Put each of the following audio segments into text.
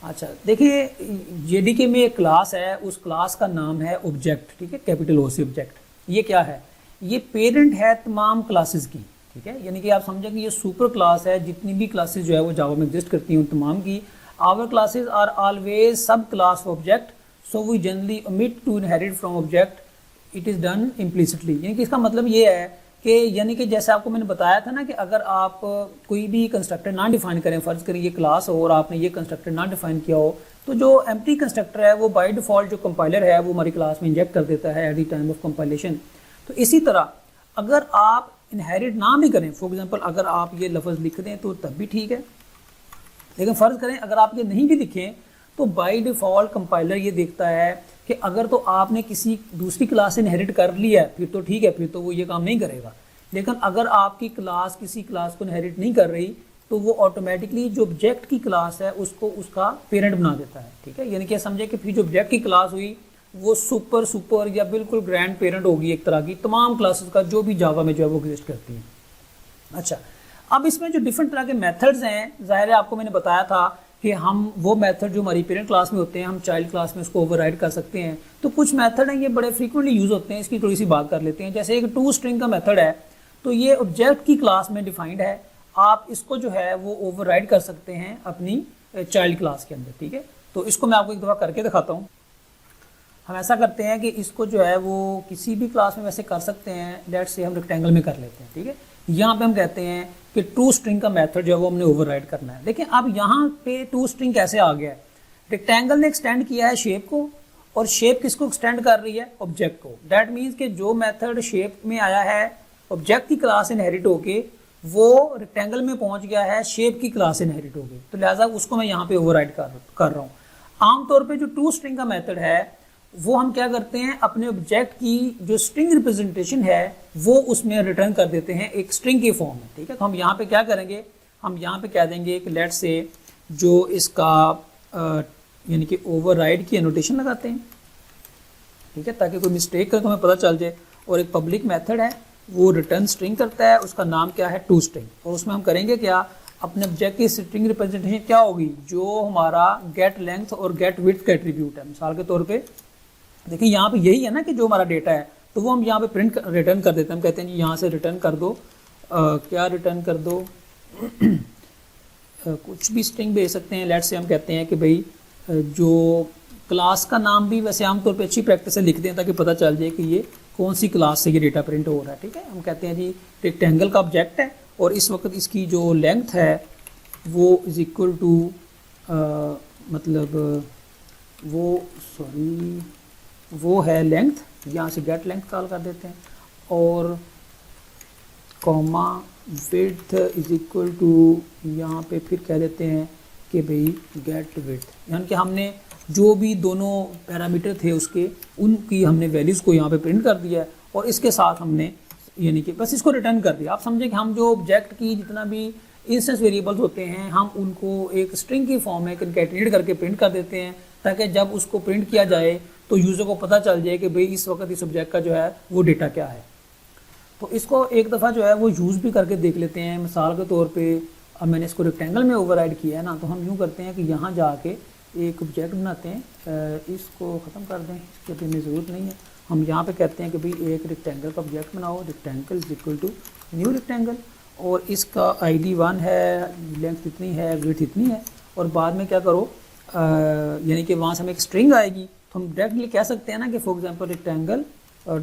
अच्छा देखिए, जेडीके में एक क्लास है, उस क्लास का नाम है ऑब्जेक्ट, ठीक है, कैपिटल ओ से ऑब्जेक्ट। ये क्या है? ये पेरेंट है तमाम क्लासेस की, ठीक है, यानी कि आप समझें कि ये सुपर क्लास है, जितनी भी क्लासेस जो है वो जावा में एग्जिस्ट करती हैं उन तमाम की। Our classes are always subclass of object, so we generally omit to inherit from object, it is done implicitly. यानी कि इसका मतलब ये है कि यानी कि जैसे आपको मैंने बताया था ना कि अगर आप कोई भी कंस्ट्रक्टर ना डिफाइन करें, फ़र्ज़ करें ये क्लास हो और आपने ये कंस्ट्रक्टर ना डिफाइन किया हो, तो जो एम्प्टी कंस्ट्रक्टर है वो बाय डिफ़ॉल्ट जो कंपाइलर है वो हमारी क्लास में इंजेक्ट कर देता है at the time of compilation. तो इसी तरह अगर आप इनहेरिट ना भी करें, फॉर एग्जांपल अगर आप ये लफ्ज़ लिख दें तो तब भी ठीक है, लेकिन फ़र्ज़ करें अगर आप ये नहीं भी लिखें तो बाय डिफ़ॉल्ट कंपाइलर ये देखता है कि अगर तो आपने किसी दूसरी क्लास से इनहेरिट कर लिया है फिर तो ठीक है, फिर तो वो ये काम नहीं करेगा। लेकिन अगर आपकी क्लास किसी क्लास को इनहेरिट नहीं कर रही तो वो ऑटोमेटिकली जो ऑब्जेक्ट की क्लास है उसको उसका पेरेंट बना देता है, ठीक है। यानी कि समझे कि फिर जो ऑब्जेक्ट की क्लास हुई वो सुपर या बिल्कुल ग्रैंड पेरेंट होगी एक तरह की तमाम क्लासेस का जो भी जावा में जो है वो एग्जिस्ट करती है। अच्छा, अब इसमें जो डिफरेंट तरह के मेथड्स हैं, ज़ाहिर है आपको मैंने बताया था कि हम वो मेथड जो हमारी पेरेंट क्लास में होते हैं हम चाइल्ड क्लास में उसको ओवरराइड कर सकते हैं। तो कुछ मेथड हैं ये बड़े फ्रीक्वेंटली यूज़ होते हैं, इसकी थोड़ी सी बात कर लेते हैं। जैसे एक टू स्ट्रिंग का मेथड है, तो ये ऑब्जेक्ट की क्लास में डिफाइंड है, आप इसको जो है वो ओवरराइड कर सकते हैं अपनी चाइल्ड क्लास के अंदर, ठीक है। तो इसको मैं आपको एक दफ़ा करके दिखाता हूँ। हम ऐसा करते हैं कि इसको जो है वो किसी भी क्लास में वैसे कर सकते हैं, लेट्स से हम रेक्टेंगल में कर लेते हैं, ठीक है। यहाँ पे हम कहते हैं कि टू स्ट्रिंग का मेथड जो है वो हमने ओवरराइड करना है। देखिए अब यहाँ पे टू स्ट्रिंग कैसे आ गया है, रेक्टेंगल ने एक्सटेंड किया है शेप को, और शेप किसको एक्सटेंड कर रही है? ऑब्जेक्ट को। दैट मीन्स कि जो मेथड शेप में आया है ऑब्जेक्ट की क्लास इनहेरिट होके वो रेक्टेंगल में पहुंच गया है शेप की क्लास इनहेरिट होके, तो लिहाजा उसको मैं यहाँ पे ओवरराइड कर रहा हूँ। आमतौर पे जो टू स्ट्रिंग का मेथड है वो हम क्या करते हैं, अपने ऑब्जेक्ट की जो स्ट्रिंग रिप्रेजेंटेशन है वो उसमें रिटर्न कर देते हैं एक स्ट्रिंग की फॉर्म में, ठीक है। तो हम यहाँ पे क्या करेंगे, हम यहाँ पे कह देंगे कि लेट्स से जो इसका यानी कि ओवरराइड की एनोटेशन लगाते हैं, ठीक है, ताकि कोई मिस्टेक करे तो हमें पता चल जाए। और एक पब्लिक मेथड है वो रिटर्न स्ट्रिंग करता है, उसका नाम क्या है? To string. और उसमें हम करेंगे क्या, अपने ऑब्जेक्ट की स्ट्रिंग रिप्रेजेंटेशन क्या होगी, जो हमारा गेट लेंथ और गेट विड्थ का एट्रीब्यूट है। मिसाल के तौर पे देखिए यहाँ पे यही है ना कि जो हमारा डेटा है तो वो हम यहाँ पे रिटर्न कर देते हैं। हम कहते हैं जी यहाँ से रिटर्न कर दो, क्या रिटर्न कर दो कुछ भी स्ट्रिंग भेज सकते हैं। लेट्स से हम कहते हैं कि भाई जो क्लास का नाम भी वैसे आमतौर पे अच्छी प्रैक्टिस से लिखते हैं ताकि पता चल जाए कि ये कौन सी क्लास से ये डेटा प्रिंट हो रहा है, ठीक है। हम कहते हैं जी रेक्टेंगल का ऑब्जेक्ट है और इस वक्त इसकी जो लेंथ है वो इज इक्वल टू मतलब वो है लेंथ, यहाँ से गेट लेंथ कॉल कर देते हैं, और comma width is equal to यहाँ पे फिर कह देते हैं कि भाई गेट विड्थ, यानी कि हमने जो भी दोनों पैरामीटर थे उसके उनकी हमने वैल्यूज़ को यहाँ पे प्रिंट कर दिया है और इसके साथ हमने यानी कि बस इसको रिटर्न कर दिया। आप समझें कि हम जो ऑब्जेक्ट की जितना भी इंस्टेंस वेरिएबल्स होते हैं हम उनको एक स्ट्रिंग की फॉर्म में कंकैटिनेट करके प्रिंट कर देते हैं ताकि जब उसको प्रिंट किया जाए तो यूज़र को पता चल जाए कि भाई इस वक्त इस ऑब्जेक्ट का जो है वो डेटा क्या है। तो इसको एक दफ़ा जो है वो यूज़ भी करके देख लेते हैं। मिसाल के तौर पे अब मैंने इसको रेक्टेंगल में ओवरराइड किया है ना, तो हम यूँ करते हैं कि यहाँ जाके एक ऑब्जेक्ट बनाते हैं, इसको ख़त्म कर दें, इसकी अभी हमें ज़रूरत नहीं है। हम यहाँ पे कहते हैं कि भाई एक रेक्टेंगल का ऑब्जेक्ट बनाओ, rectangle is equal to new rectangle, और इसका ID 1 है, लेंथ इतनी है, विड्थ इतनी है, और बाद में क्या करो यानी कि वहाँ से हमें एक स्ट्रिंग आएगी तो हम डायरेक्टली कह सकते हैं ना कि for example rectangle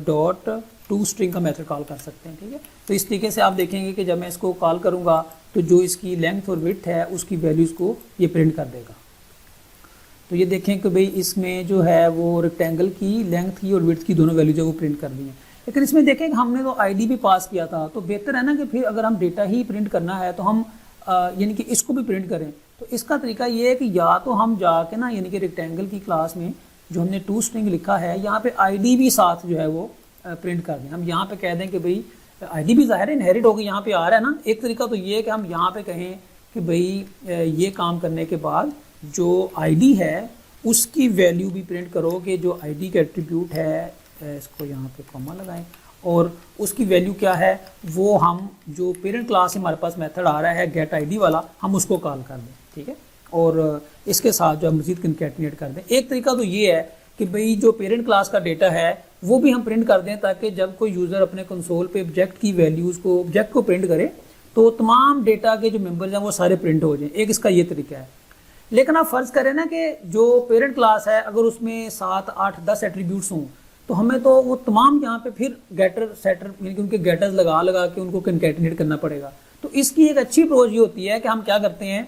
dot to string का मेथड कॉल कर सकते हैं, ठीक है। तो इस तरीके से आप देखेंगे कि जब मैं इसको कॉल करूँगा तो जो इसकी लेंथ और विड्थ है उसकी वैल्यूज़ को ये प्रिंट कर देगा। तो ये देखें कि भाई इसमें जो है वो रेक्टेंगल की लेंथ की और विड्थ की दोनों वैल्यू जो वो प्रिंट कर दी है। लेकिन इसमें देखें कि हमने तो ID भी पास किया था, तो बेहतर है ना कि फिर अगर हम डेटा ही प्रिंट करना है तो हम यानी कि इसको भी प्रिंट करें। तो इसका तरीका ये है कि या तो हम जाके ना यानी कि रेक्टेंगल की क्लास में जो हमने टू स्ट्रिंग लिखा है यहाँ पे ID भी साथ जो है वो प्रिंट कर दें। हम यहाँ पे कह दें कि भाई ID भी ज़ाहिर है इनहेरिट होगी, यहाँ पे आ रहा है ना। एक तरीका तो ये है कि हम यहाँ पे कहें कि भाई ये काम करने के बाद जो ID है उसकी वैल्यू भी प्रिंट करो कि जो ID का एट्रीब्यूट है, इसको यहाँ पे कॉमा लगाएं, और उसकी वैल्यू क्या है वो हम जो पेरेंट क्लास से हमारे पास मेथड आ रहा है गेट ID वाला हम उसको कॉल कर दें, ठीक है। और इसके साथ जो मजीद कंकैटिनेट कर दें। एक तरीका तो ये है कि भाई जो पेरेंट क्लास का डेटा है वो भी हम प्रिंट कर दें, ताकि जब कोई यूज़र अपने कंसोल पे ऑब्जेक्ट की वैल्यूज़ को ऑब्जेक्ट को प्रिंट करे तो तमाम डेटा के जो मेंबर्स हैं वो सारे प्रिंट हो जाएं। एक इसका ये तरीका है। लेकिन आप फ़र्ज़ करें ना कि जो पेरेंट क्लास है अगर उसमें 7, 8, 10 एट्रीब्यूट्स हों तो हमें तो वो तमाम यहाँ पे फिर गेटर सेटर यानी कि उनके गेटर्स लगा लगा के उनको कंकैटिनेट करना पड़ेगा। तो इसकी एक अच्छी अप्रोच ये होती है कि हम क्या करते हैं,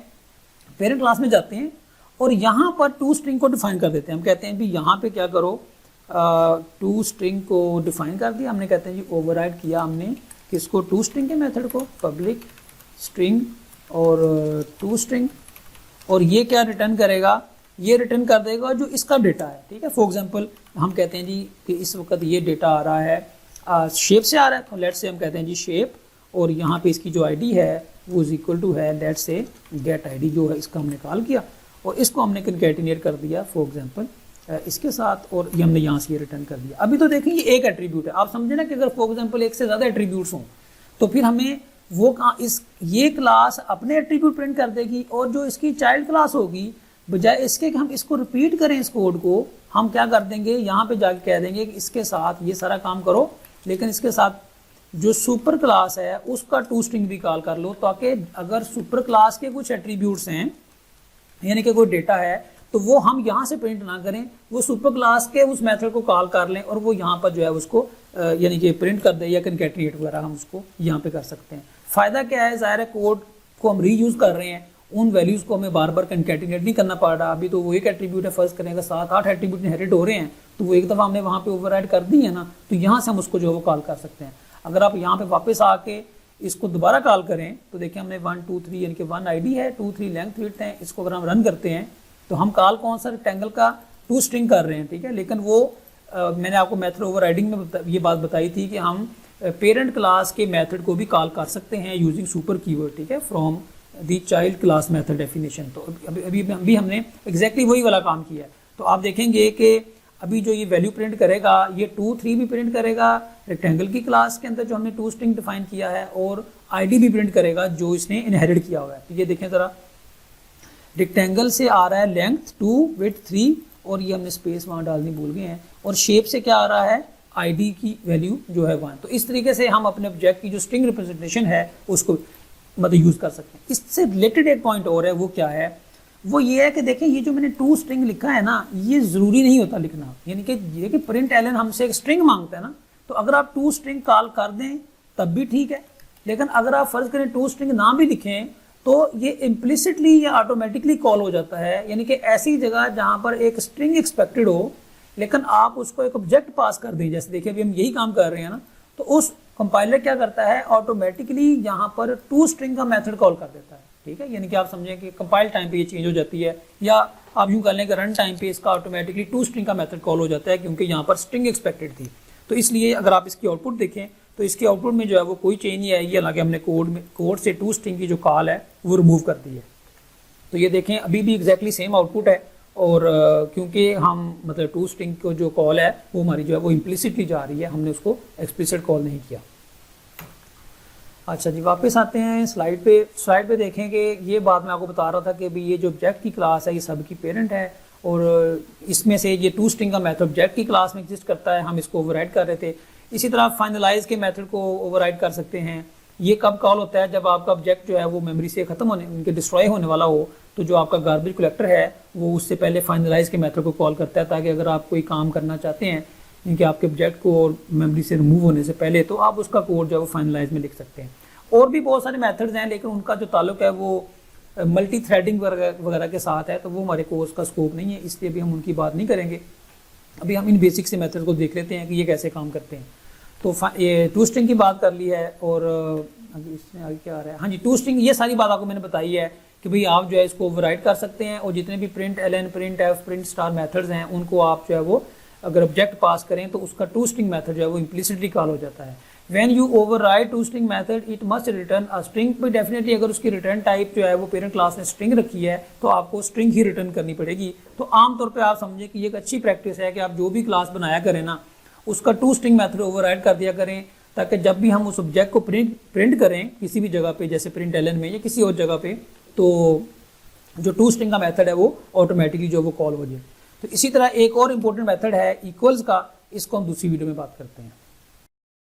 पेरेंट क्लास में जाते हैं और यहाँ पर टू स्ट्रिंग को डिफाइन कर देते हैं। हम कहते हैं भी यहाँ पे क्या करो, टू स्ट्रिंग को डिफाइन कर दिया हमने, कहते हैं जी ओवरराइड किया हमने किसको, टू स्ट्रिंग के मेथड को, पब्लिक स्ट्रिंग और टू स्ट्रिंग, और ये क्या रिटर्न करेगा, ये रिटर्न कर देगा जो इसका डेटा है। ठीक है, फॉर एग्जांपल हम कहते हैं जी कि इस वक्त ये डेटा आ रहा है शेप से आ रहा है, तो लेट्स से हम कहते हैं जी शेप, और यहाँ पे इसकी जो आईडी है वो इज इक्वल टू है लेट्स से गेट आईडी जो है, इसका हमने कॉल किया और इसको हमने कंकैटिनेट कर दिया फॉर एग्जांपल इसके साथ, और ये हमने यहाँ से ये रिटर्न कर दिया। अभी तो देखें ये एक एट्रीब्यूट है, आप समझे ना कि अगर फॉर एग्जांपल एक से ज़्यादा एट्रीब्यूट्स हों तो फिर हमें वो ये क्लास अपने एट्रीब्यूट प्रिंट कर देगी, और जो इसकी चाइल्ड क्लास होगी बजाय इसके कि हम इसको रिपीट करें इस कोड को, हम क्या कर देंगे यहाँ पे जाके कह देंगे कि इसके साथ ये सारा काम करो, लेकिन इसके साथ जो सुपर क्लास है उसका टू स्ट्रिंग भी कॉल कर लो, ताकि अगर सुपर क्लास के कुछ एट्रीब्यूट्स हैं यानी कि कोई डेटा है तो वो हम यहाँ से प्रिंट ना करें, वो सुपर क्लास के उस मेथड को कॉल कर लें और वो यहाँ पर जो है उसको यानी कि प्रिंट कर दे, या कंकैटिनेट वगैरह हम उसको यहाँ पे कर सकते हैं। फ़ायदा क्या है, ज़ाहिर है कोड को हम रीयूज़ कर रहे हैं, उन वैल्यूज़ को हमें बार बार कंकैटिनेट नहीं करना पड़ रहा। अभी तो वो एक एट्रीब्यूट है, फर्ज करेंगे 7, 8 एट्रीब्यूट इनहेरिट हो रहे हैं, तो वो एक दफ़ा हमने वहाँ पे ओवरराइड कर दी है ना, तो यहाँ से हम उसको जो है वो कॉल कर सकते हैं। अगर आप यहाँ पे वापस आके इसको दोबारा कॉल करें तो देखिए हमने 1, 2, 3 यानी कि 1 आईडी है, 2, 3 लेंथ विड्थ है, इसको अगर हम रन करते हैं तो हम कॉल कौन सा रेक्टेंगल का टू स्ट्रिंग कर रहे हैं। ठीक है, लेकिन वो मैंने आपको मेथड ओवरराइडिंग में ये बात बताई थी कि हम पेरेंट क्लास के मेथड को भी कॉल कर सकते हैं यूजिंग सुपर कीवर्ड। ठीक है, from the child class method definition. तो अभी हमने एग्जैक्टली वही वाला काम किया है। तो आप देखेंगे कि अभी जो ये वैल्यू प्रिंट करेगा ये 2, 3 भी प्रिंट करेगा रेक्टेंगल की क्लास के अंदर जो हमने टू स्ट्रिंग डिफाइन किया है, और आईडी भी प्रिंट करेगा जो इसने इनहेरिट किया हुआ है। तो ये देखें ज़रा, रेक्टेंगल से आ रहा है लेंथ 2, विड्थ 3, और ये हमने स्पेस वहाँ डालनी भूल गए हैं, और शेप से क्या आ रहा है, आईडी की वैल्यू जो है 1। तो इस तरीके से हम अपने ऑब्जेक्ट की जो स्ट्रिंग रिप्रेजेंटेशन है उसको मतलब यूज़ कर सकते हैं। इससे रिलेटेड एक पॉइंट और है, वो क्या है, वो ये है कि देखें ये जो मैंने टू स्ट्रिंग लिखा है ना, ये ज़रूरी नहीं होता लिखना, यानी कि ये कि प्रिंट एलन हमसे एक स्ट्रिंग मांगता है ना, तो अगर आप टू स्ट्रिंग कॉल कर दें तब भी ठीक है, लेकिन अगर आप फ़र्ज़ करें टू स्ट्रिंग ना भी लिखें तो ये इम्प्लिसिटली या ऑटोमेटिकली कॉल हो जाता है। यानी कि ऐसी जगह जहाँ पर एक स्ट्रिंग एक्सपेक्टेड हो लेकिन आप उसको एक ऑब्जेक्ट पास कर दें, जैसे देखिए अभी हम यही काम कर रहे हैं ना, तो उस कंपाइलर क्या करता है, ऑटोमेटिकली यहाँ पर टू स्ट्रिंग का मेथड कॉल कर देता है। ठीक है, यानी कि आप समझें कि कंपाइल टाइम पे ये चेंज हो जाती है, या आप यूँ कर लें कि रन टाइम पे इसका ऑटोमेटिकली टू स्ट्रिंग का मेथड कॉल हो जाता है, क्योंकि यहाँ पर स्ट्रिंग एक्सपेक्टेड थी। तो इसलिए अगर आप इसकी आउटपुट देखें तो इसके आउटपुट में जो है वो कोई चेंज नहीं आएगी, हालांकि हमने कोड से टू स्ट्रिंग की जो कॉल है वो रिमूव कर दी है। तो ये देखें अभी भी एग्जैक्टली सेम आउटपुट है, और क्योंकि हम मतलब टू स्ट्रिंग को जो कॉल है वो हमारी जो है वो इम्प्लिसिटली जा रही है, हमने उसको एक्सप्लिसिट कॉल नहीं किया। अच्छा जी, वापस आते हैं स्लाइड पे देखें कि ये बात मैं आपको बता रहा था कि भाई ये जो ऑब्जेक्ट की क्लास है ये सब की पेरेंट है, और इसमें से ये टू स्ट्रिंग का मेथड ऑब्जेक्ट की क्लास में एग्जिस्ट करता है, हम इसको ओवरराइड कर रहे थे। इसी तरह फाइनलाइज के मेथड को ओवरराइड कर सकते हैं। ये कब कॉल होता है, जब आपका ऑब्जेक्ट जो है वो मेमोरी से खत्म होने उनके डिस्ट्रॉय होने वाला हो, तो जो आपका गार्बेज कलेक्टर है वो उससे पहले फाइनलाइज के मेथड को कॉल करता है, ताकि अगर आप कोई काम करना चाहते हैं कि आपके ऑब्जेक्ट को और मेमोरी से रिमूव होने से पहले, तो आप उसका कोड जो है वो फाइनलाइज में लिख सकते हैं। और भी बहुत सारे मेथड्स हैं, लेकिन उनका जो ताल्लुक है वो मल्टी थ्रेडिंग वगैरह के साथ है, तो वो हमारे कोर्स का स्कोप नहीं है, इसलिए भी हम उनकी बात नहीं करेंगे। अभी हम इन बेसिक से मेथड को देख लेते हैं कि ये कैसे काम करते हैं। तो ये टू स्ट्रिंग की बात कर ली है, और अभी इसमें आगे क्या आ रहा है, हाँ जी, टू स्ट्रिंग ये सारी बात आपको मैंने बताई है कि भाई आप जो है इसको ओवरराइड कर सकते हैं, और जितने भी println, printf, print star methods हैं उनको आप जो है वो अगर ऑब्जेक्ट पास करें तो उसका टू स्ट्रिंग मेथड जो है वो इम्प्लिसिटली कॉल हो जाता है। When you override to string method it must return a string, पर डेफिनेटली अगर उसकी रिटर्न टाइप जो है वो पेरेंट क्लास ने स्ट्रिंग रखी है तो आपको स्ट्रिंग ही रिटर्न करनी पड़ेगी। तो आमतौर पे आप समझें कि ये एक अच्छी प्रैक्टिस है कि आप जो भी क्लास बनाया करें ना, उसका टू स्ट्रिंग मेथड ओवरराइड कर दिया करें, ताकि जब भी हम उस ऑब्जेक्ट को प्रिंट करें किसी भी जगह पे, जैसे प्रिंट एलन में या किसी और जगह पे, तो जो टू स्ट्रिंग का मेथड है वो ऑटोमेटिकली जो वो कॉल हो जाए। तो इसी तरह एक और इम्पोर्टेंट मेथड है इक्वल्स का, इसको हम दूसरी वीडियो में बात करते हैं।